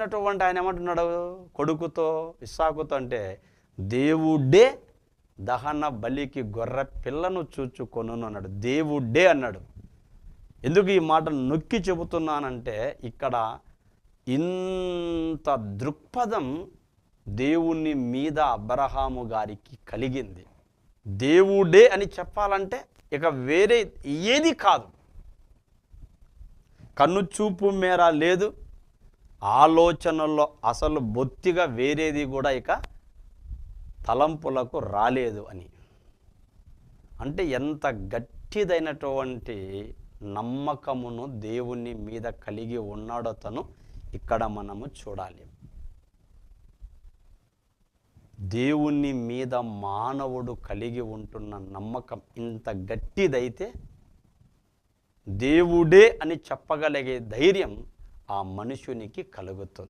ఆయన ఏమంటున్నాడు కొడుకుతో ఇస్సాకుతో అంటే, దేవుడే దహన బలికి గొర్రె పిల్లను చూచుకొనును అన్నాడు. దేవుడే అన్నాడు. ఎందుకు ఈ మాట నొక్కి చెబుతున్నానంటే, ఇక్కడ ఇంత దృక్పథం దేవుని మీద అబ్రహాము గారికి కలిగింది. దేవుడే అని చెప్పాలంటే ఇక వేరే ఏది కాదు. కన్ను చూపు మేర లేదు, ఆలోచనల్లో అసలు బొత్తిగా వేరేది కూడా ఇక తలంపులకు రాలేదు అని. అంటే ఎంత గట్టిదైనటువంటి నమ్మకమును దేవుని మీద కలిగి ఉన్నాడో తను ఇక్కడ మనము చూడాలి. దేవుని మీద మానవుడు కలిగి ఉంటున్న నమ్మకం ఇంత గట్టిదైతే దేవుడే అని చెప్పగలిగే ధైర్యం ఆ మనుషునికి కలుగుతుంది.